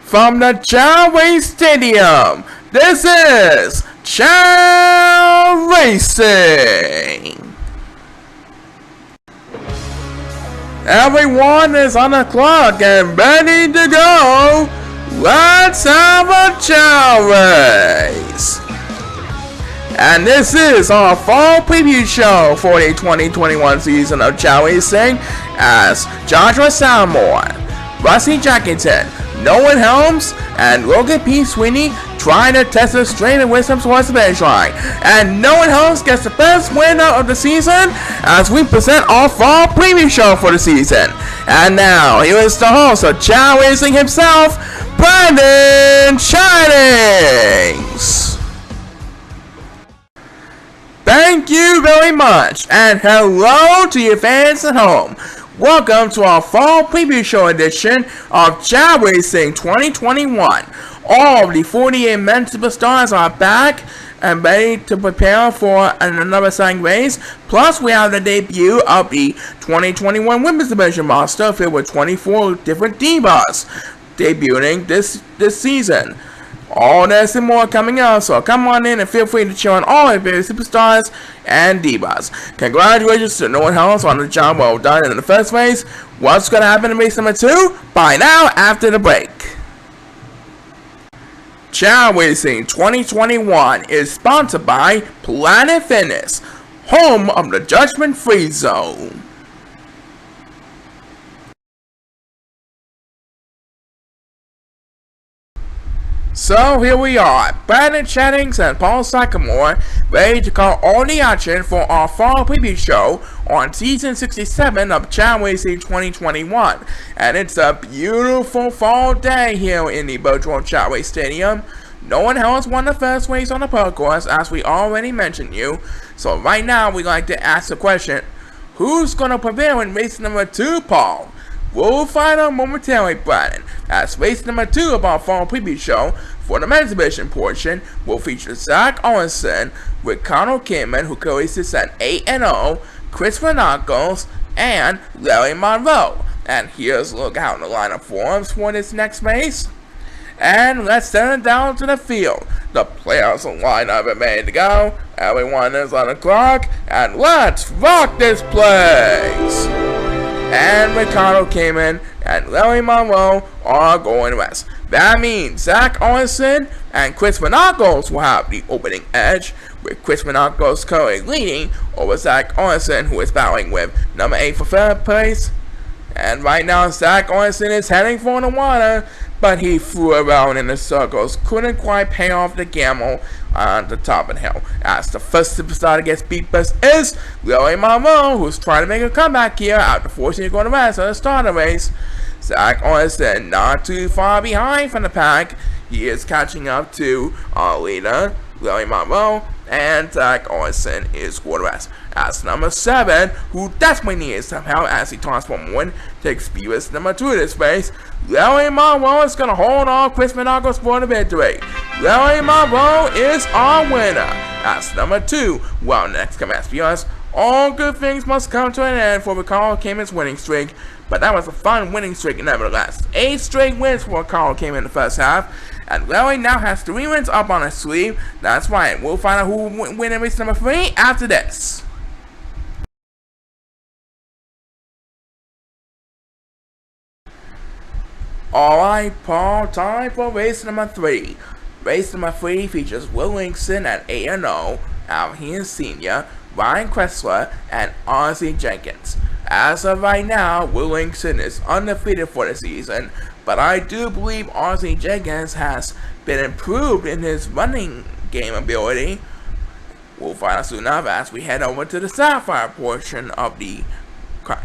from the Chao Racing Stadium, this is Chao Racing. Everyone is on the clock and ready to go. Let's have a Chao race. And this is our fall preview show for the 2021 season of Chao Racing as Joshua Salmore, Rusty Jackington, Nolan Helms, and Logan P. Sweeney trying to test the strength and wisdom towards the finish line. And Nolan Helms gets the first winner of the season as we present our fall preview show for the season. And now, here is the host of Chao Racing himself, Brandon Shannings. Thank you very much, and hello to your fans at home. Welcome to our fall preview show edition of Chao Racing 2021. All of the 48 men superstars are back and ready to prepare for another exciting race. Plus, we have the debut of the 2021 Women's Division roster filled with 24 different divas debuting this season. All this and more coming out, so come on in and feel free to cheer on all your favorite superstars and divas. Congratulations to Nolan Helms on the job well done in the first race. What's going to happen in race number 2? Find out after the break. Chao Racing 2021 is sponsored by Planet Fitness, home of the Judgment Free Zone. So here we are, Brandon Shannings and Paul Sycamore, ready to call all the action for our fall preview show on season 67 of Chao Racing 2021. And it's a beautiful fall day here in the virtual Chao Racing Stadium. No one else won the first race on the pro course, as we already mentioned you. So right now we'd like to ask the question, who's going to prevail in race number 2, Paul? We'll find out momentarily, Brandon, as race number 2 of our fall preview show for the men's division portion will feature Zach Owenson with Connor Kamen, who currently sits at 8-0, Chris Renacos, and Larry Monroe. And here's a look out in the lineup forms for this next race. And let's send it down to the field. The players will line up and ready to go. Everyone is on the clock, and let's rock this place! And Ricardo Kamen and Larry Monroe are going west. That means Zach Owenson and Chris Renacos will have the opening edge, with Chris Renacos currently leading over Zach Owenson, who is battling with number 8 for third place. And right now Zach Owenson is heading for the water, but he flew around in the circles, couldn't quite pay off the gamble on the top of the hill. As the first superstar to get beat first is Larry Monroe, who's trying to make a comeback here after forcing to go to rest at the start of the race. Zach Owenson not too far behind from the pack. He is catching up to our leader, Larry Monroe, and Zach Owenson is going to rest. As number 7, who desperately needs some help as he transforms one, takes Divas number 2 of this race. Larry Monroe is going to hold on Chris Renacos for the victory. Larry Monroe is our winner. As number 2, well, next comes us. All good things must come to an end for Ricardo Kamen's winning streak, but that was a fun winning streak nevertheless. 8 straight wins for Ricardo Kamen in the first half, and Larry now has 3 wins up on his sleeve. That's right, we'll find out who will win in race number 3 after this. Alright, Paul, time for race number 3. Race number 3 features Will Linkson at 8-0, Alhian Sr., Ryan Kressler, and RC Jenkins. As of right now, Will Linkson is undefeated for the season, but I do believe RC Jenkins has been improved in his running game ability. We'll find out soon enough as we head over to the Sapphire portion of the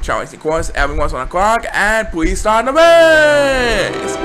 Chao Racing course. Everyone's on the clock, and please start the race!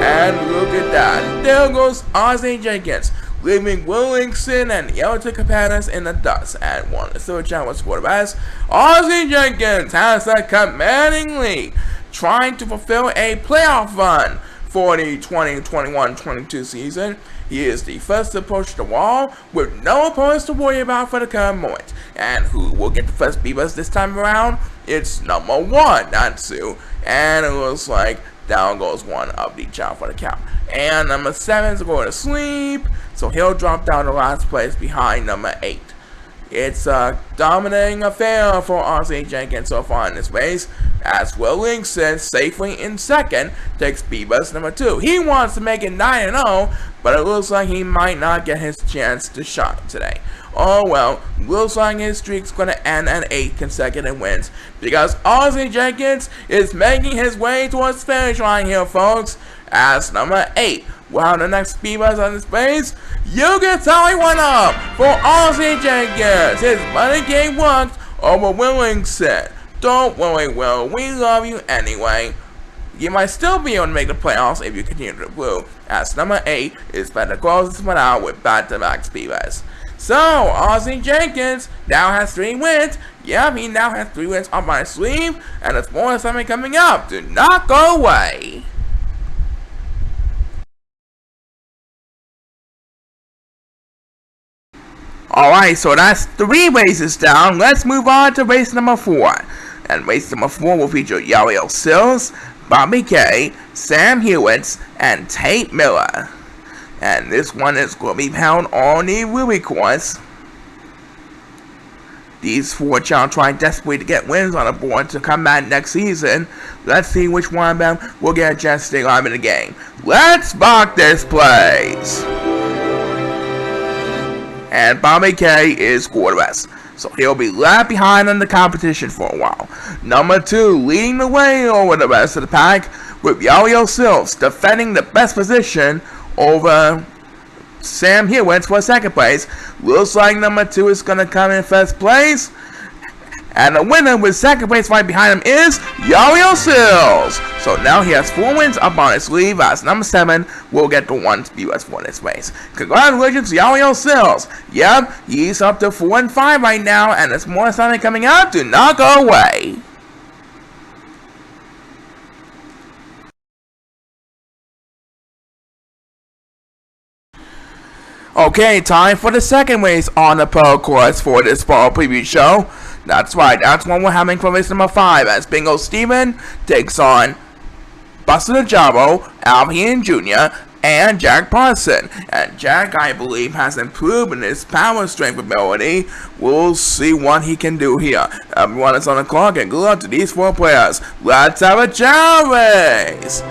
And look at that, there goes RC Jenkins, leaving Will Linkson and the other 2 competitors in the dust, and one of the third challenge quarterbacks. RC Jenkins has a commanding lead, trying to fulfill a playoff run for the 2021-22 season. He is the first to approach the wall with no opponents to worry about for the current moment. And who will get the first beat us this time around? It's number 1, Natsu. And it looks like Down goes one of the Chao for the count. And number 7 is going to sleep, so he'll drop down to last place behind number 8. It's a dominating affair for Ozzy Jenkins so far in this race, as Will Linkson safely in second takes Divas number 2. He wants to make it 9-0, but it looks like he might not get his chance to shine today. Oh well, looks like his streak's gonna end at 8 consecutive wins, because Ozzy Jenkins is making his way towards the finish line here, folks, as number 8. Wow, the next Divas on this base, you can tell he went up for Ozzy Jenkins. His money game worked over Will Linkson. Don't worry, Will, we love you anyway. You might still be able to make the playoffs if you continue to blue, as number 8 is better to close this one out with back-to-back Divas. So, Ozzy Jenkins now has 3 wins. Yep, he now has 3 wins up my sleeve, and there's more something coming up. Do not go away. Alright, so that's 3 races down. Let's move on to race number 4. And race number 4 will feature Yo-Yo Sills, Bobby Kay, Sam Hewitt, and Tate Miller. And this one is going to be held on the Ruby course. These 4 Chao trying desperately to get wins on the board to come back next season. Let's see which one of them will get a chance to stay alive in the game. Let's mark this place. And Bobby Kay is quarterback, so he'll be left behind in the competition for a while. Number 2 leading the way over the rest of the pack, with Yo-Yo Sills defending the best position over Sam Hewitt for 2nd place. Looks like number 2 is going to come in 1st place. And the winner with 2nd place right behind him is Yo-Yo Sills. So now he has 4 wins up on his sleeve, as number 7 will get the 1 US for this race. Congratulations, Yo-Yo Sills. Yep, he's up to 4-5 right now, and there's more something coming up. Do not go away. Okay, time for the 2nd race on the pro course for this fall preview show. That's right, that's one we're having for race number 5, as Bingo Steven takes on Buster the Jabo, Albion Jr., and Jack Parson. And Jack, I believe, has improved in his power strength ability. We'll see what he can do here. Everyone is on the clock, and good luck to these 4 players. Let's have a Chao race!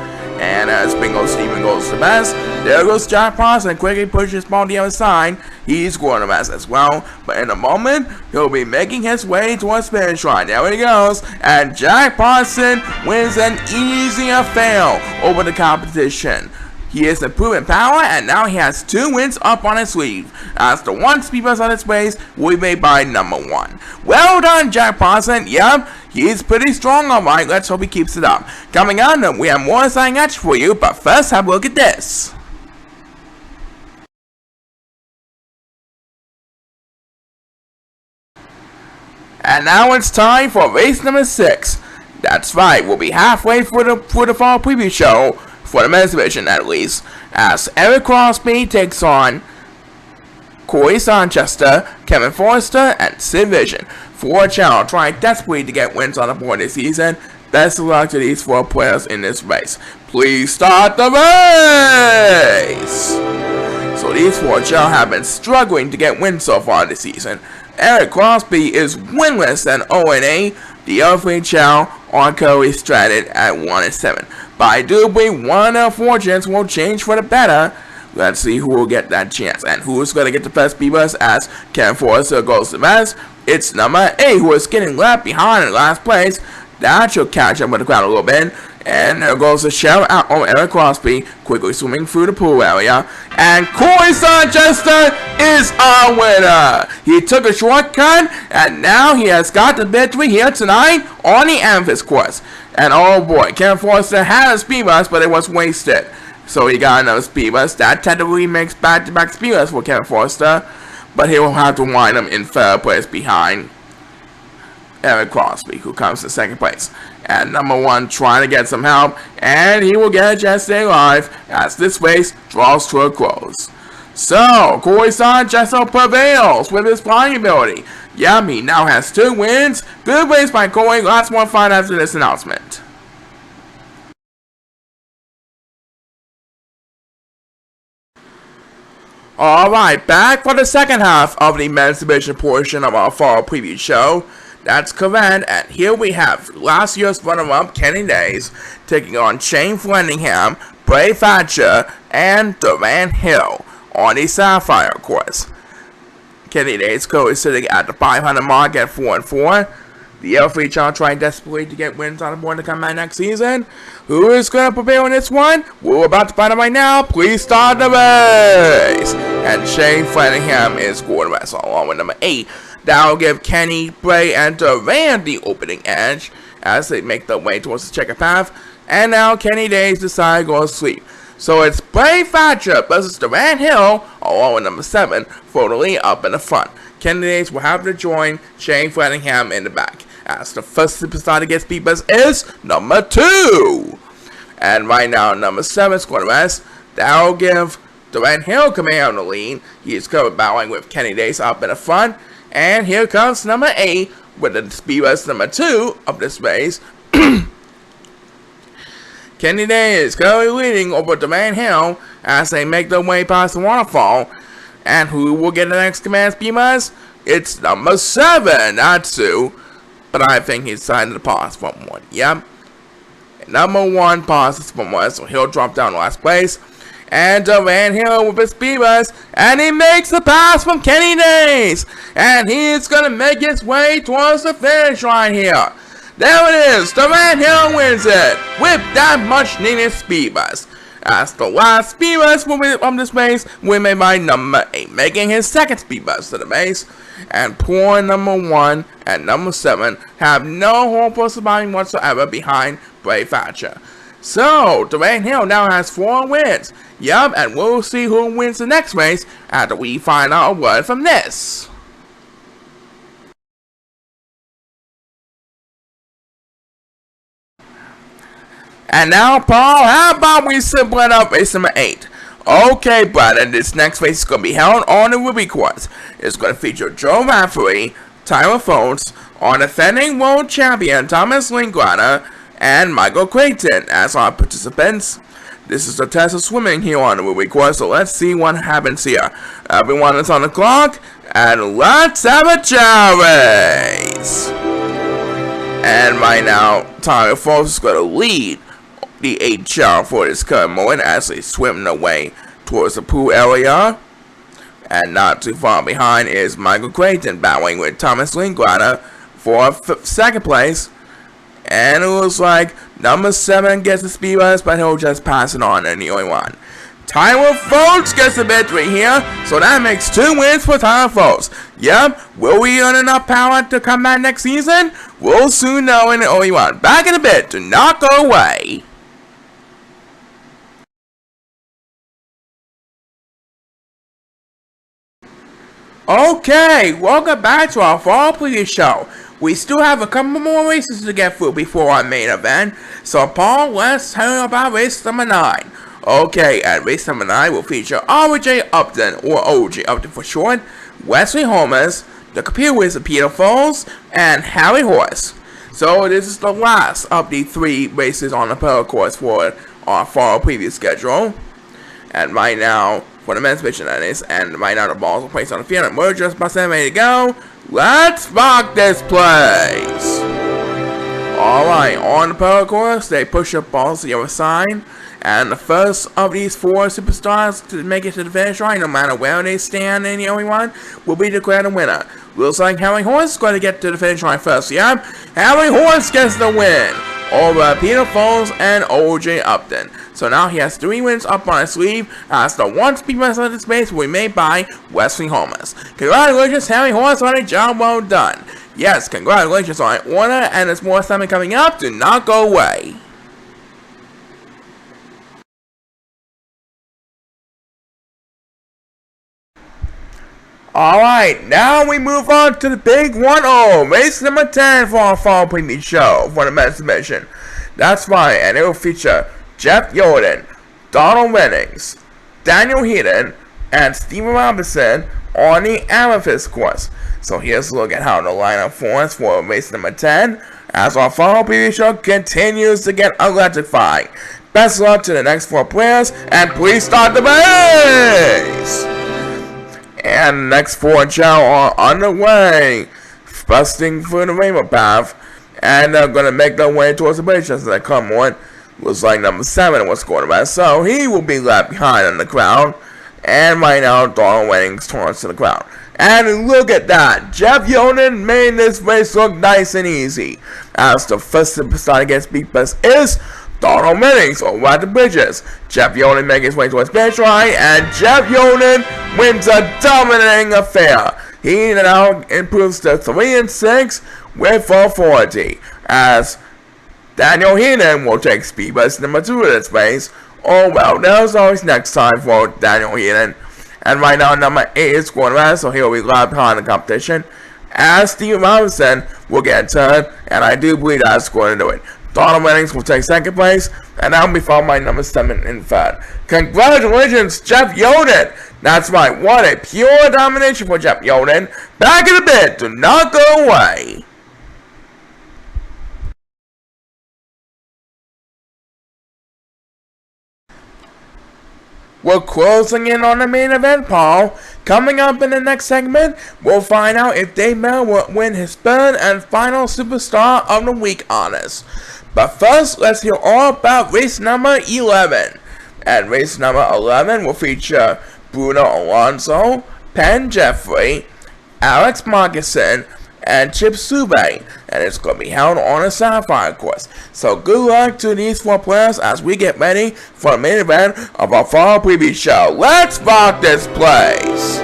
And as Bingo Steven goes to best, there goes Jack Parson, quickly pushes his ball to the other side. He's going to best as well, but in a moment, he'll be making his way towards finish line. There he goes, and Jack Parson wins an easy affair over the competition. He is improving power, and now he has 2 wins up on his sleeve, as the 1 speeders on his race will be made by number 1. Well done, Jack Parson. Yep, he's pretty strong, alright. Let's hope he keeps it up. Coming on, we have more exciting action for you, but first, have a look at this. And now it's time for race number 6. That's right, we'll be halfway for the fall preview show, for the men's division at least, as Eric Crosby takes on Corey Sanchester, Kevin Forrester, and Sid Vision. 4 Chao trying desperately to get wins on the board this season. Best of luck to these 4 players in this race. Please start the race! So these 4 Chao have been struggling to get wins so far this season. Eric Crosby is winless at 0-8. The other 3 Chao are currently stranded at 1-7. But I do believe one of their fortunes will change for the better. Let's see who will get that chance, and who is going to get the best Divas as Ken Forrester goes to best. It's number 8, who is getting left behind in last place. That should catch up with the crowd a little bit. And there goes the shout out on Eric Crosby, quickly swimming through the pool area. And Corey Sanchester is our winner. He took a shortcut, and now he has got the victory here tonight on the Amethyst course. And oh boy, Ken Forrester had a speed bus, but it was wasted. So he got another speed bus. That technically makes back-to-back speed bus for Ken Forrester, but he will have to wind him in 3rd place behind Eric Crosby, who comes to 2nd place. And number 1 trying to get some help, and he will get a chance to stay alive as this race draws to a close. So, Corey Sanchester prevails with his flying ability. Yep, he now has 2 wins. Good race by Corey. Lots more fun after this announcement. Alright, back for the second half of the men's division portion of our fall preview show. That's correct, and here we have last year's runner-up Kenny Days taking on Shane Flanagan, Bray Thatcher, and Durant Hill on the Sapphire course. Kenny Days currently sitting at the 500 mark at 4-4. The L3 child trying desperately to get wins on the board to come out next season. Who is going to prevail in this one? We're about to find out right now. Please start the race. And Shane Flanagan is going to wrestle along with number 8. That'll give Kenny, Bray, and Durant the opening edge as they make their way towards the checkered path. And now Kenny Days decide to go to sleep. So it's Bray Thatcher versus Durant Hill along with number 7 for the lead up in the front. Kenny Days will have to join Shane Flanagan in the back, as the first superstar to get speed bus is number 2. And right now, number 7 is going to rest. That'll give Durant Hill command on the lead. He is covered battling with Kenny Days up in the front. And here comes number 8 with the speed bus number 2 of this race. Kenny Days is currently leading over Durant Hill as they make their way past the waterfall. And who will get the next command speed bus? It's number 7, Natsu. But I think he decided to pause from 1. Yep. Number 1 pauses from 1, so he'll drop down to last place. And Durant Hill with his speed bus, and he makes the pass from Kenny Days. And he's going to make his way towards the finish line here. There it is. Durant Hill wins it with that much needed speed bus. As the last speed bus from this race will be made by number 8, making his second speed bus to the race. And poor number 1 and number 7 have no hope for surviving whatsoever behind Bray Thatcher. So, Durant Hill now has 4 wins. Yup, and we'll see who wins the next race after we find out a word from this. And now, Paul, how about we simple it up race number 8? Okay, brother, this next race is going to be held on the Ruby course. It's going to feature Joe Rafferty, Tyler Foltz, our defending world champion Thomas Linklater, and Michael Creighton as our participants. This is a test of swimming here on the Ruby course, so let's see what happens here. Everyone is on the clock, and let's have a Chao race. And right now, Tyler Foltz is going to lead the 8 Chao for this current moment as they swim their way towards the pool area. And not too far behind is Michael Creighton battling with Thomas Linklater for second place. And it looks like number 7 gets the speed bus, but he'll just pass it on and the only one. Tyler Foltz gets the victory here, so that makes 2 wins for Tyler Foltz. Yep, will we earn enough power to come back next season? We'll soon know in the only one. Back in a bit, do not go away. Okay, welcome back to our fall preview show. We still have a couple more races to get through before our main event, so Paul, let's tell you about race number 9. Okay, and race number 9 will feature RJ Upton, or OJ Upton for short, Wesley Holmes, the computer wizard Peter Foles, and Harry Horse. So this is the last of the 3 races on the Pearl course for our fall preview schedule. And right now, for the men's division that is, and right now the balls are placed on the field and we're just about ready to go. Let's rock this place! Alright, on the Pearl course, they push up balls to the other side, and the first of these 4 superstars to make it to the finish line, no matter where they stand in the only one, will be declared a winner. Looks like Harry Horse is going to get to the finish line first. Yep, Harry Horse gets the win over Peter Foles and OJ Upton. So now he has 3 wins up on his sleeve as the 1 speed bus of this race will be made by Wesley Holmes. Congratulations, Harry Horse, on a job well done. Yes, congratulations on it, Warner, and there's more time coming up. Do not go away. Alright, now we move on to the big 1-0, race number 10 for our fall preview show for the men's division. That's right, and it will feature Jeff Yoden, Donald Rennings, Daniel Heaton, and Steven Robinson on the Amethyst course. So here's a look at how the lineup forms for race number 10 as our fall preview show continues to get electrified. Best luck to the next 4 players, and please start the race! And next four Chao are underway, busting through the rainbow path, and they're gonna make their way towards the bridge as they come on. Looks like number 7 was quarterback, so he will be left behind in the crowd. And right now, Donald Wennings turns to the crowd. And look at that! Jeff Yonan made this race look nice and easy, as the first superstar against Divas is Donald Wennings over at the bridges. Jeff Yonan makes his way towards finish line, and Jeff Yonan wins a dominating affair. He now improves to 3-6 with 440, as Daniel Heenan will take Divas number 2 in this race. Oh well, there's always next time for Daniel Heenan. And right now, number 8 is quarterback, so he'll be left behind the competition. As Steve Robinson will get a turn, and I do believe that's going to do it. Donald Wennings will take 2nd place, and that'll be followed by number 7 in 3rd. Congratulations, Jeff Yonan! That's right, what a pure domination for Jeff Yonan. Back in a bit, do not go away. We're closing in on the main event, Paul. Coming up in the next segment, we'll find out if Dave Miller will win his 3rd and final Superstar of the Week honors. But first, let's hear all about race number 11. And race number 11 will feature Bruno Alonso, Penn Jeffrey, Alex Markison, and Chip Sube, and it's going to be held on a Sapphire course. So good luck to these 4 players as we get ready for the main event of our fall preview show. Let's rock this place!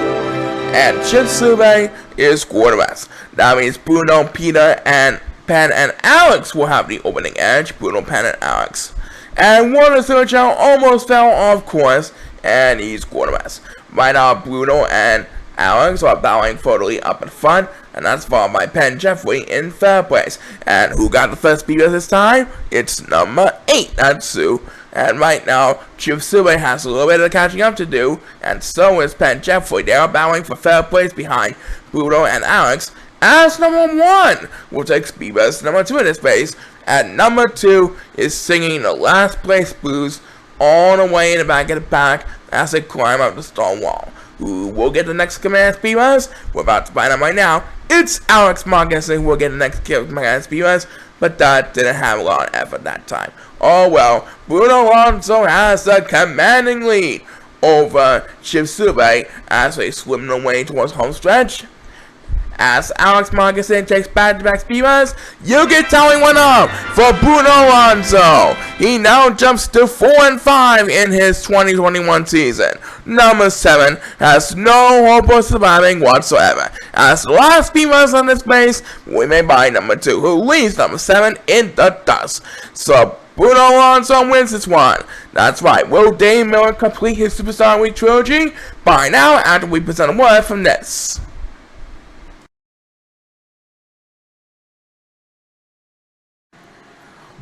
And Chip Sube is quarterback. That means Bruno, Peter, and Penn and Alex will have the opening edge. Bruno, Penn, and Alex. And Warner Sergio almost fell off course, and he's quarterback. Right now, Bruno and Alex are bowing totally up in front, and that's followed by Penn Jeffrey in 3rd place. And who got the first beat this time? It's number 8, that's Sue. And right now, Chip Sube has a little bit of catching up to do, and so is Penn Jeffrey. They are bowing for 3rd place behind Bruno and Alex, as number 1 will take Speedbus number 2 in this place, and number 2 is singing the last place blues all the way in the back of the pack as they climb up the stone wall. Who will get the next command Speedbus? We're about to find out right now. It's Alex Marcus who will get the next command Speedbus, but that didn't have a lot of effort that time. Oh well, Bruno Alonso has the commanding lead over Chip Sube as they swim their way towards home stretch. As Alex Marcus takes back-to-back Speedbus, you get telling one up for Bruno Alonso. He now jumps to 4-5 in his 2021 season. Number 7 has no hope of surviving whatsoever. As the last Speedbus on this base, we may buy number 2, who leaves number 7 in the dust. So Bruno Alonso wins this one. That's right, will Dave Miller complete his Superstar Week trilogy? By now, after we present a word from this.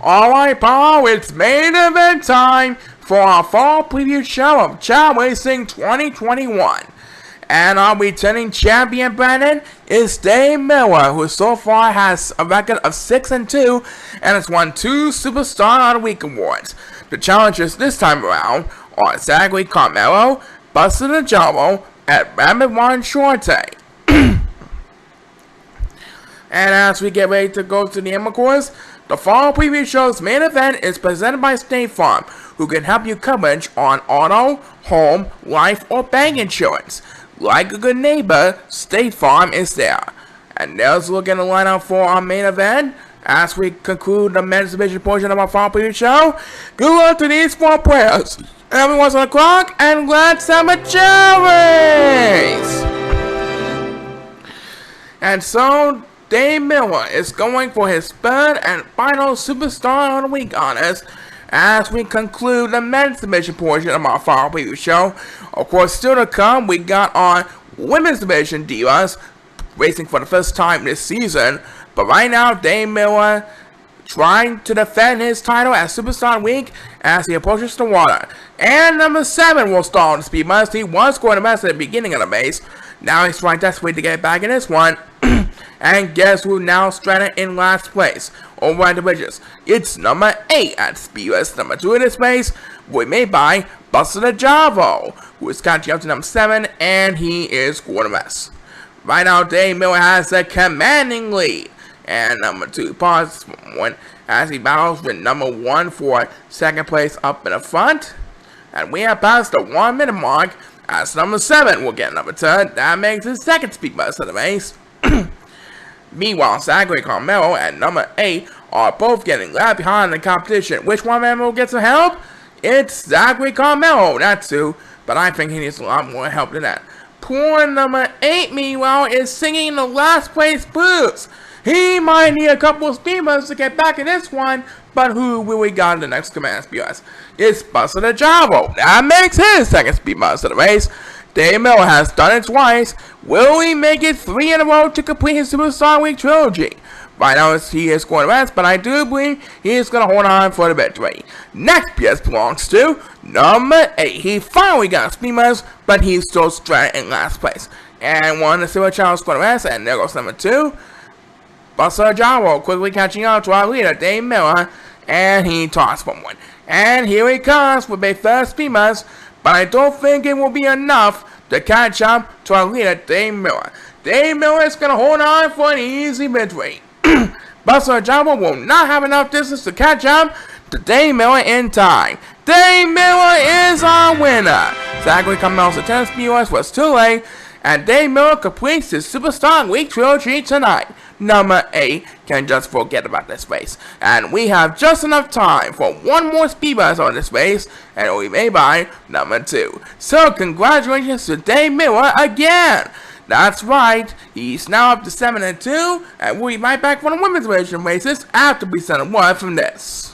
Alright, Paul, it's main event time for our fall preview show of Chao Racing 2021. And our returning champion, Brandon, is Dave Miller, who so far has a record of 6-2 and has won 2 Superstar of the Week awards. The challengers this time around are Zachary Carmelo, Buster Najaro, and Rabbit Juan Shorte. And as we get ready to go to the Emma course, the fall preview show's main event is presented by State Farm, who can help you coverage on auto, home, life, or bank insurance. Like a good neighbor, State Farm is there. And there's a look at the lineup for our main event. As we conclude the men's division portion of our fall preview show, good luck to these 4 players. Everyone's on the clock, and let's have a race! And so Dave Miller is going for his 3rd and final Superstar of the Week honors as we conclude the men's division portion of our fall preview show. Of course, still to come, we got our women's division Divas racing for the first time this season. But right now, Dave Miller trying to defend his title as Superstar Week as he approaches the water. And number 7 will stall on the speed bus. He was going to mess at the beginning of the race. Now he's trying desperately to get back in this one. And guess who now stranded in last place over at the bridges? It's number 8 at Speedbus number 2 in this race. We may buy Buster the Javo, who is catching up to number 7, and he is going to mess. Right now, Dave Miller has a commanding lead, and number 2, Paul Sycamore, as he battles with number 1 for second place up in the front. And we have passed the 1 minute mark, as number 7 will get number 10. That makes his second speed bust of the race. Meanwhile, Zachary Carmelo and number 8 are both getting left behind in the competition. Which one man will get some help? It's Zachary Carmelo, that's who, but I think he needs a lot more help than that. Poor number 8, meanwhile, is singing the last place blues. He might need a couple of speed bumps to get back in this one, but who will we got in the next command speed? It's Buster the Javo. That makes his second speed bust of the race. Dave Miller has done it twice. Will he make it 3 in a row to complete his Superstar Week trilogy? Right now he is going to rest, but I do believe he is going to hold on for the victory. Next PS belongs to number 8. He finally got a speed bust, but he's still straight in last place. And one of the Silver Challenge going to rest, and there goes number 2. Buster Javo quickly catching up to our leader, Dave Miller, and he tossed from one. And here he comes with a third speed bust, but I don't think it will be enough to catch up to our leader, Dave Miller. Dave Miller is going to hold on for an easy victory. Buster Javo will not have enough distance to catch up to Dave Miller in time. Dave Miller is our winner. Zachary Carmelo's attempt speed bust was too late, and Dave Miller completes his Superstar Week trilogy tonight. Number 8 can just forget about this race, and we have just enough time for one more speed bust on this race, and it will be made by number 2. So congratulations to Dave Miller again. That's right, he's now up to 7-2, and we'll be right back for the women's division races after we send a word from this.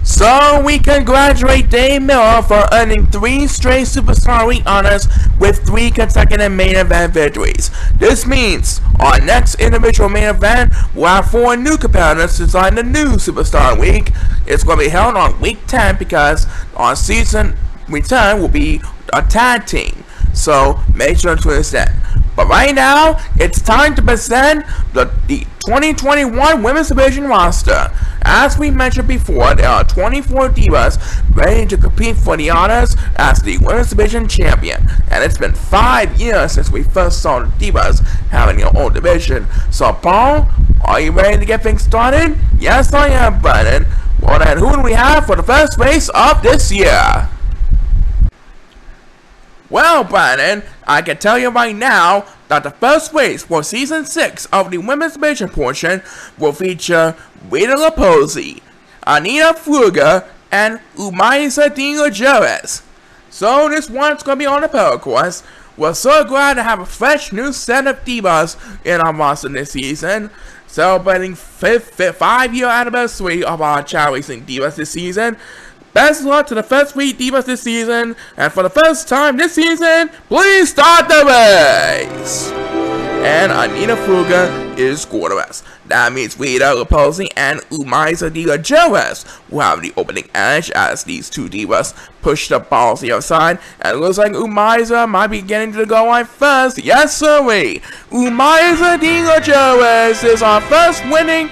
So we congratulate Dave Miller for earning 3 straight Superstar Week honors with 3 consecutive main event victories. This means our next individual main event will have 4 new competitors to join the new Superstar Week. It's going to be held on week 10 because our season return will be a tag team. So make sure to listen. But right now, it's time to present the 2021 Women's Division roster. As we mentioned before, there are 24 Divas ready to compete for the honors as the Women's Division champion. And it's been 5 years since we first saw the Divas having their own division. So Paul, are you ready to get things started? Yes, I am, Brandon. Well then, who do we have for the first race of this year? Well, Brandon, I can tell you right now that the first race for Season 6 of the Women's Division portion will feature Rita Lapozzi, Anita Fruger, and Umaisa Di Lajeres. So this one's going to be on the pedal course. We're so glad to have a fresh new set of Divas in our roster this season, celebrating 5-year anniversary of our Chao Racing Divas this season. Best of luck to the first 3 Divas this season, and for the first time this season, please start the race! And Anita Fruger is quarterback. That means Rita Lapozzi and Umaisa Di Lajeres will have the opening edge as these 2 Divas push the balls to the other side, and it looks like Umaisa might be getting to the goal line first. Yes, sirree! Umaisa Di Lajeres is our first winning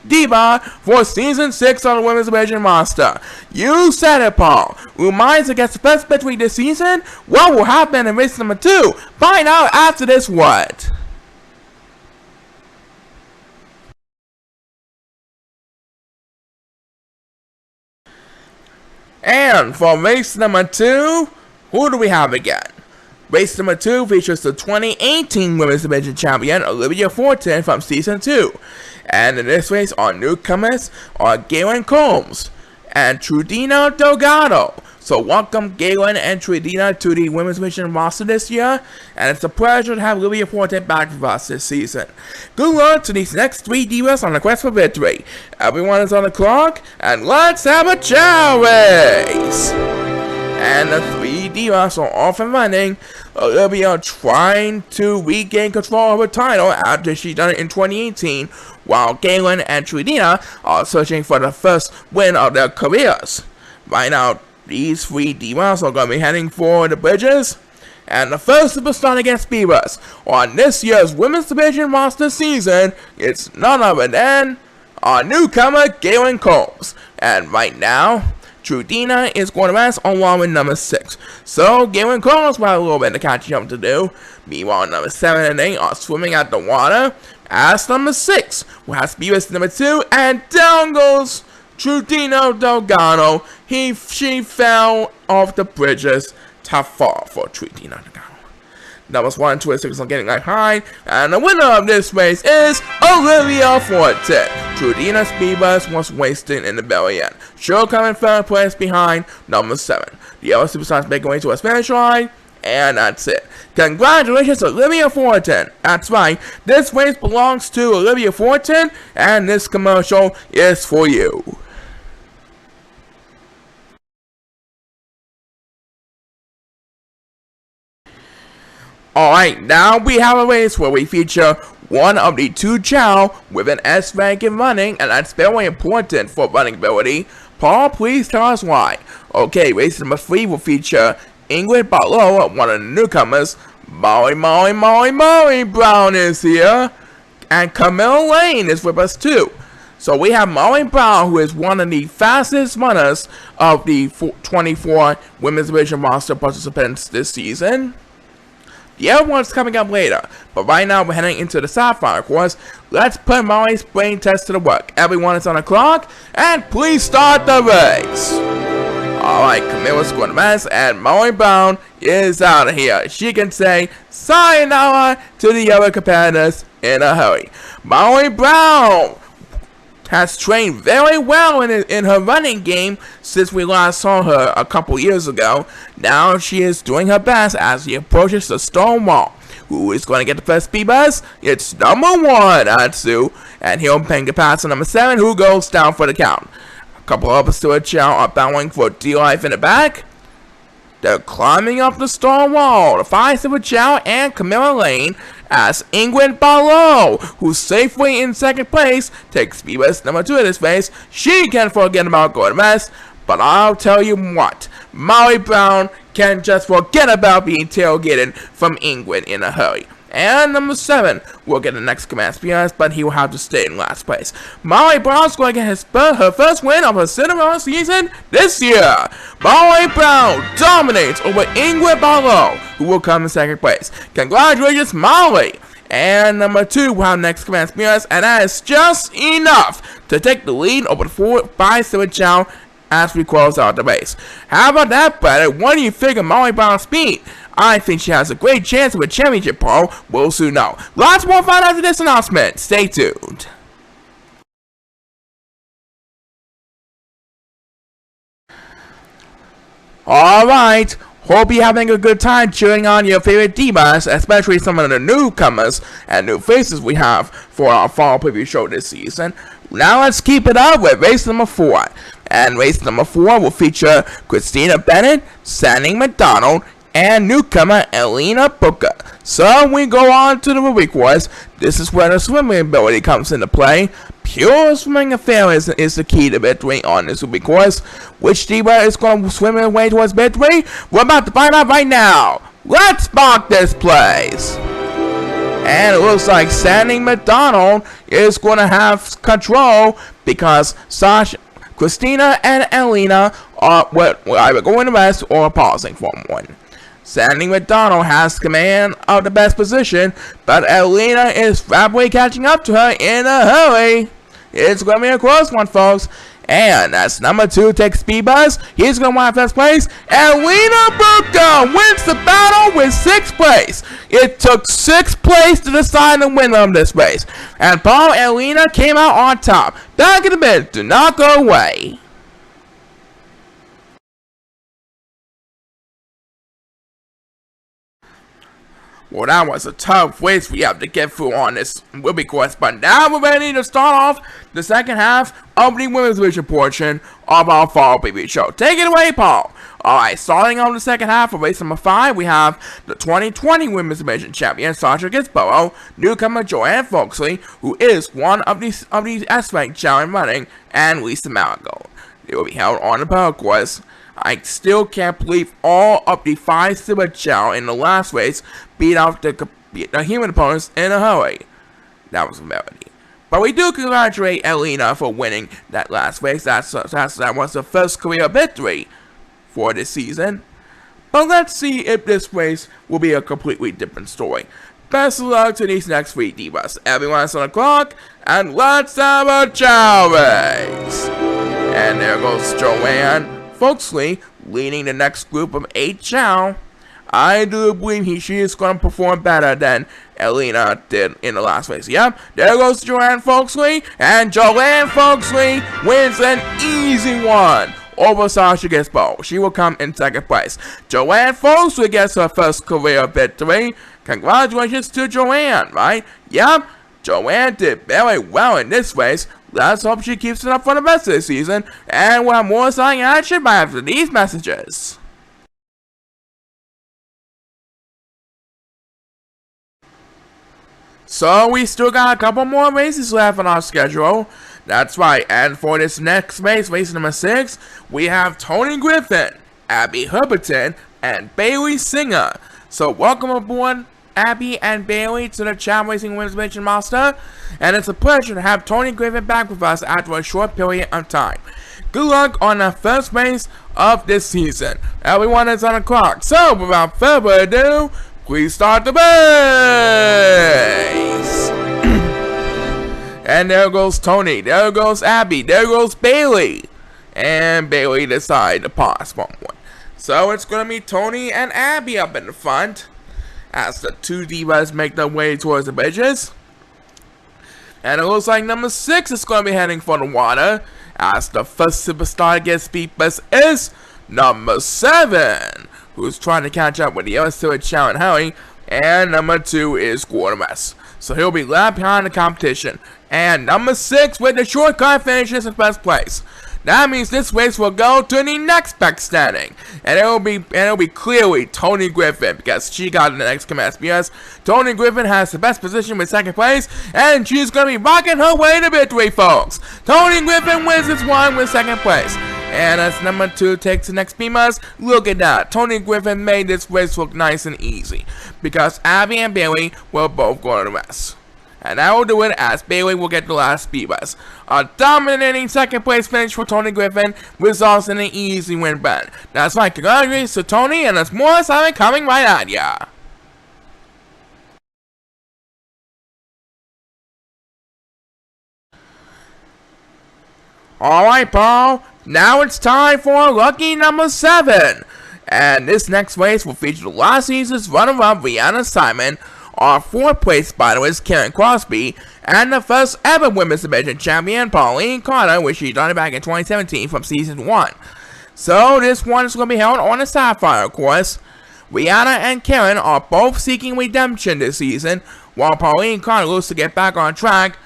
Diva for Season 6 on the Women's Division roster. You said it, Paul. Umaisa gets the first victory this season. What will happen in race number 2? Find out after this what? And for race number 2, who do we have again? Race number 2 features the 2018 Women's Division Champion, Olivia Fortin from Season 2. And in this race, our newcomers are Galen Combs and Trudina Delgado. So welcome Galen and Trudina to the Women's Division roster this year. And it's a pleasure to have Olivia Fortin back with us this season. Good luck to these next 3 Divas on the quest for victory. Everyone is on the clock, and let's have a Chao race! And the 3 Divas are off and running. Olivia trying to regain control of her title after she done it in 2018, while Galen and Trudina are searching for the first win of their careers. Right now, these 3 Divas are going to be heading for the bridges, And the first superstar to get Divas on this year's Women's Division roster season, it's none other than our newcomer, Galen Combs. And right now, Trudina is going to rest along with number 6. So, Galen Combs will have a little bit of catching up to do. Meanwhile, number 7 and 8 are swimming at the water. As number 6 will have Divas number 2, and down goes Trudina Delgado. She fell off the bridges. Tough fall for Trudina Delgado. Numbers 1 and 2 and 6 are getting left behind, and the winner of this race is Olivia Forte. Trudina's Divas was wasted in the very end. She'll come in 3rd place behind number 7. The other superstars make their way to a finish line, and that's it. Congratulations, Olivia Forte. That's right, this race belongs to Olivia Forte, and this commercial is for you. Alright, now we have a race where we feature one of the 2 Chao with an S rank in running, and that's very important for running ability. Paul, please tell us why. Okay, race number 3 will feature Ingrid Barlow, one of the newcomers. Molly Brown is here, and Camille Lane is with us too. So we have Molly Brown, who is one of the fastest runners of the 24 Women's Division roster participants this season. The other one's coming up later, but right now we're heading into the Sapphire course. Let's put Molly's brain test to the work. Everyone is on the clock, and please start the race. Alright, Camilla's going to mess, and Molly Brown is out of here. She can say sayonara to the other competitors in a hurry. Molly Brown has trained very well in her running game since we last saw her a couple years ago. Now she is doing her best as she approaches the stone wall. Who is going to get the first speed buzz? It's number 1, Atsu, and he'll ping the pass to number 7, who goes down for the count. A couple of us to a Chao are battling for D-Life in the back. They're climbing up the stone wall. The 5 Silver Chao and Camilla Lane as Ingrid Barlow, who's safely in 2nd place, takes speed bus number 2 in this race. She can forget about going to mess, but I'll tell you what, Molly Brown can just forget about being tailgated from Ingrid in a hurry. And number 7 will get the next command speed, but he will have to stay in last place. Molly Brown's going to get her first win of her Cinderella season this year. Molly Brown dominates over Ingrid Barlow, who will come in 2nd place. Congratulations, Molly! And number 2 will have next command speed, and that is just enough to take the lead over the 4-5 Silver Chao as we close out the race. How about that, brother? What do you figure Molly Brown's speed? I think she has a great chance of a championship, Paul. We'll soon know. Lots more fun after this announcement. Stay tuned. Alright, hope you're having a good time cheering on your favorite divas, especially some of the newcomers and new faces we have for our fall preview show this season. Now let's keep it up with race number 4. And race number 4 will feature Christina Bennett, Sandy McDonald, and newcomer Elena Booker. So we go on to the Ruby course. This is where the swimming ability comes into play. Pure swimming affair is the key to victory on this Ruby course. Which diva is going to swim her way towards victory? We're about to find out right now. Let's spark this place. And it looks like Sandy McDonald is going to have control because Christina and Elena are either going to rest or pausing for one. Sandy McDonald has command of the best position, but Elena is rapidly catching up to her in a hurry. It's going to be a close one, folks. And as number 2 takes speed buzz, he's going to want first place. Elena Booker wins the battle with 6th place. It took 6th place to decide the winner of this race. And Paul and Elena came out on top. Back in a bit, do not go away. Well, that was a tough race we have to get through on this Ruby course, but now we're ready to start off the second half of the Women's Division portion of our fall preview show. Take it away, Paul. Alright, starting on the second half of race number 5, we have the 2020 Women's Division champion, Sasha Gisborough, newcomer Joanne Foxley, who is one of these S-Rank Chao in running, and Lisa Marigold. They will be held on the Pearl course. I still can't believe all of the 5 Super Chao in the last race beat out the human opponents in a hurry. That was a melody. But we do congratulate Elena for winning that last race. That was the first career victory for this season. But let's see if this race will be a completely different story. Best of luck to these next 3 divas. Everyone's on the clock, and let's have a Chao race! And there goes Joanne Foxley leading the next group of 8 Chao. I do believe she is going to perform better than Elena did in the last race. Yep, there goes Joanne Foxley, and Joanne Foxley wins an easy one over Sasha Gisbo. She will come in 2nd place. Joanne Foxley gets her first career victory. Congratulations to Joanne, right? Yep, Joanne did very well in this race. Let's hope she keeps it up for the rest of the season, and we'll have more exciting action by after these messages. So we still got a couple more races left on our schedule. That's right, and for this next race, race number 6, we have Tony Griffin, Abby Herberton, and Bailey Singer. So welcome aboard, Abby and Bailey, to the Chao Racing Women's Division Master, and it's a pleasure to have Tony Griffin back with us after a short period of time. Good luck on the first race of this season. Everyone is on the clock, so without further ado, please start the race! And there goes Tony, there goes Abby, there goes Bailey. And Bailey decided to pause for one. So it's going to be Tony and Abby up in the front as the 2 divas make their way towards the bridges. And it looks like number 6 is going to be heading for the water as the first superstar to get speed bus is number 7, who's trying to catch up with the other 2 at Chao and Harry. And number 2 is Gordon West. So he'll be left behind the competition. And number 6 with the shortcut finishes in 1st place. That means this race will go to the next back standing. And it'll be clearly Tony Griffin, because she got the next command. Because Tony Griffin has the best position with 2nd place, and she's gonna be rocking her way to victory, folks. Tony Griffin wins this one with 2nd place. And as number 2 takes the next BMAS, look at that. Tony Griffin made this race look nice and easy, because Abby and Bailey will both go to the rest. And I will do it as Bailey will get the last speed bus. A dominating 2nd place finish for Tony Griffin results in an easy win bet. That's right, congratulations to Tony, and there's more excitement coming right at ya. Alright, Paul, now it's time for lucky number 7. And this next race will feature the last season's runner-up Rihanna Simon, our 4th place finalist Karen Crosby, and the first ever women's division champion Pauline Carter, which she done it back in 2017 from season 1. So this one is going to be held on the Sapphire course. Rihanna and Karen are both seeking redemption this season, while Pauline Carter looks to get back on track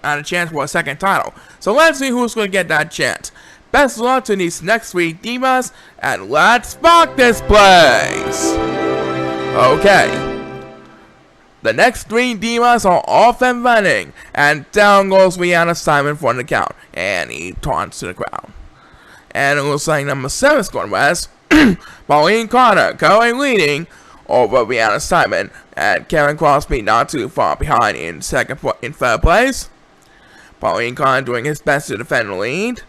and a chance for a 2nd title. So let's see who's going to get that chance. Best of luck to these next 3 divas, and let's rock this place! Okay. The next 3 divas are off and running, and down goes Rihanna Simon for the count, and he taunts to the ground. And it looks like number 7 is going west. Pauline Carter currently leading over Rihanna Simon, and Karen Crosby not too far behind in 3rd place. Pauline Carter doing his best to defend the lead.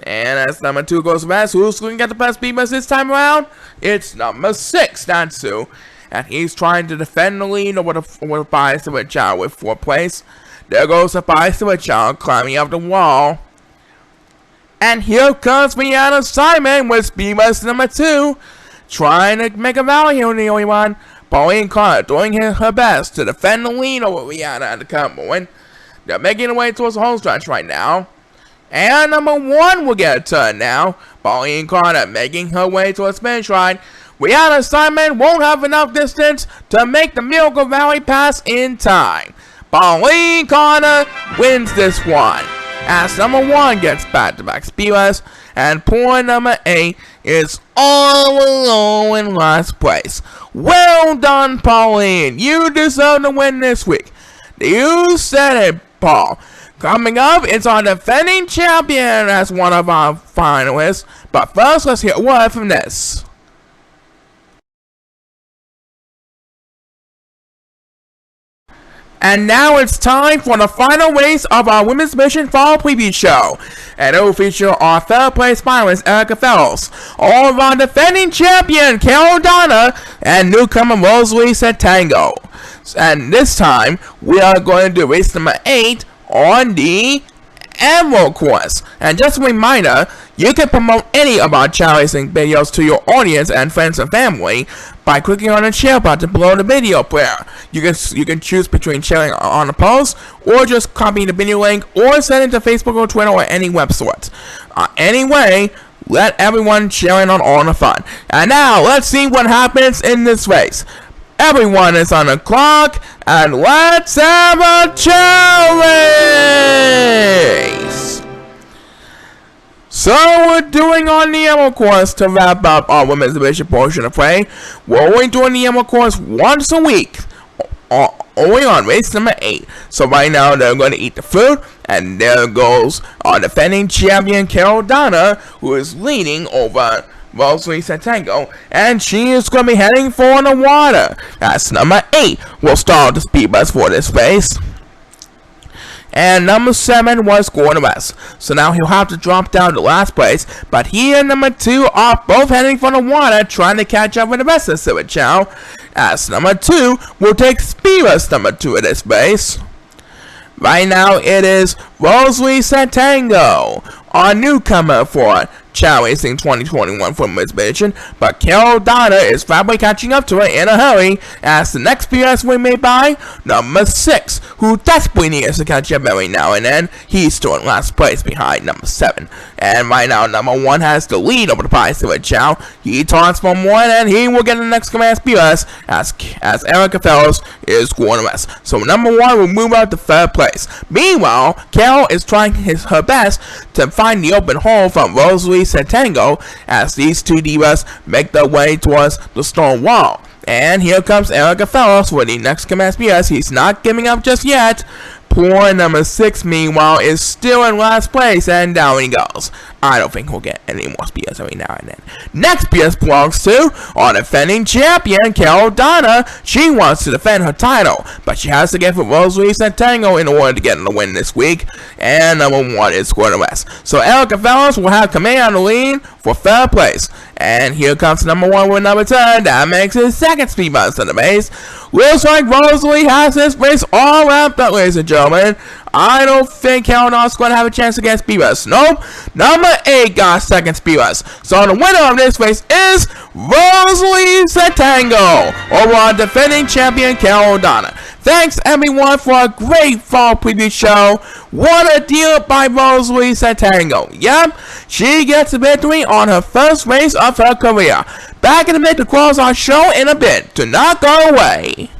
And as number 2 goes west, who's going to get the best beat this time around? It's number 6, Natsu. And he's trying to defend the lead over the 5 Super Chao with 4th place. There goes the 5 Super Chao climbing up the wall. And here comes Rihanna Simon with speed bus number 2, trying to make a rally here in the only one. Pauline Carter doing her best to defend the lead over Rihanna at the current moment. They're making their way towards the home stretch right now. And number 1 will get a turn now. Pauline Carter making her way towards finish line. Rihanna Simon won't have enough distance to make the Miracle Valley pass in time. Pauline Carter wins this one, as number 1 gets back-to-back speedless, and poor number 8 is all alone in last place. Well done, Pauline. You deserve to win this week. You said it, Paul. Coming up, it's our defending champion as one of our finalists. But first, let's hear a word from this. And now it's time for the final race of our Women's Mission Fall Preview Show. And it will feature our third place finalist, Erica Fellows, all around defending champion, Carol Donna, and newcomer Rosalie Santango. And this time, we are going to do race number 8 on the Emerald course. And just a reminder, you can promote any of our Chao Racing videos to your audience and friends and family by clicking on the share button below the video player. You can choose between sharing on a post, or just copying the video link, or send it to Facebook or Twitter or any website. Anyway, let everyone share in on all the fun. And now, let's see what happens in this race. Everyone is on the clock, and let's have a Chao race! So we're doing on the Emerald course to wrap up our Women's Division portion of play. We're only doing the Emerald course once a week, only on race number 8. So right now they're going to eat the fruit, and there goes our defending champion Carol Donna, who is leading over Rosalie Santango, and she is going to be heading for the water. That's number 8. We'll start the speed bus for this race. And number 7 was Gordon West. So now he'll have to drop down to last place. But he and number 2 are both heading for the water, trying to catch up with the rest of Civic Chao. As number 2 will take speed bus number 2 at this race. Right now it is Rosalie Santango, our newcomer for Chao Racing 2021 for Women's Division, but Carol Donna is probably catching up to her in a hurry, as the next PS win made by number 6, who desperately needs to catch up every now and then. He's still in last place behind number 7. And right now, number 1 has the lead over the prize to Chao. He taunts from 1, and he will get the next command PS as Erica Fellows is going west. So number 1 will move out to 3rd place. Meanwhile, Carol is trying her best to find the open hole from Rosalie Santango as these two divas make their way towards the stone wall. And here comes Erica Fellows with the next command PS. He's not giving up just yet. Poor number 6, meanwhile, is still in last place, and down he goes. I don't think he'll get any more PS every now and then. Next PS belongs to our defending champion, Carol Donna. She wants to defend her title, but she has to get for Rosalie Santango in order to get the win this week. And number 1 is Gordon West. So Erica Fellows will have command on the lead for 3rd place. And here comes number 1 with number 10. That makes his 2nd speed bus in the race. Looks like Rosalie has this race all wrapped up, ladies and gentlemen. I don't think Carol Donna's going to have a chance against speed bus. Nope. Number 8 got 2nd speed bus. So the winner of this race is Rosalie Santango over our defending champion Carol Donna. Thanks everyone for a great fall preview show. What a deal by Rosalie Santango. Yep, she gets a victory on her first race of her career. Back in a minute to close our show in a bit. Do not go away.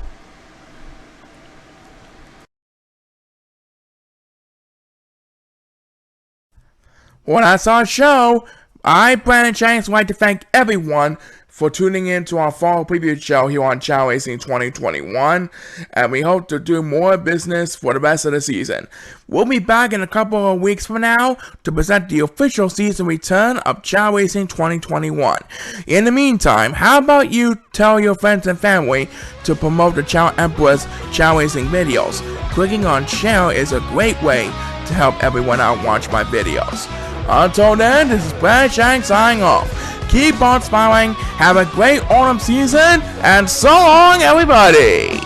Well, that's our show. I, Brandon Shannings, would like to thank everyone for tuning in to our fall preview show here on Chao Racing 2021, and we hope to do more business for the rest of the season. We'll be back in a couple of weeks from now to present the official season return of Chao Racing 2021. In the meantime, how about you tell your friends and family to promote the ChaoEmperor's Chao Racing videos? Clicking on share is a great way to help everyone out watch my videos. Until then, this is Brandon Shannings signing off. Keep on smiling, have a great autumn season, and so long, everybody!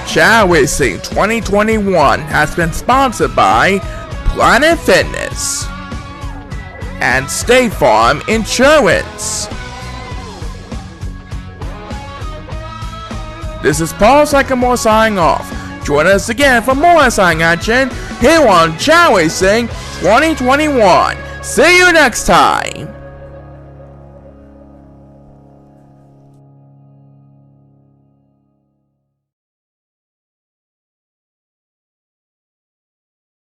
Chao Racing 2021 has been sponsored by Planet Fitness and State Farm Insurance. This is Paul Sycamore signing off. Join us again for more wrestling action here on Chao Racing 2021. See you next time!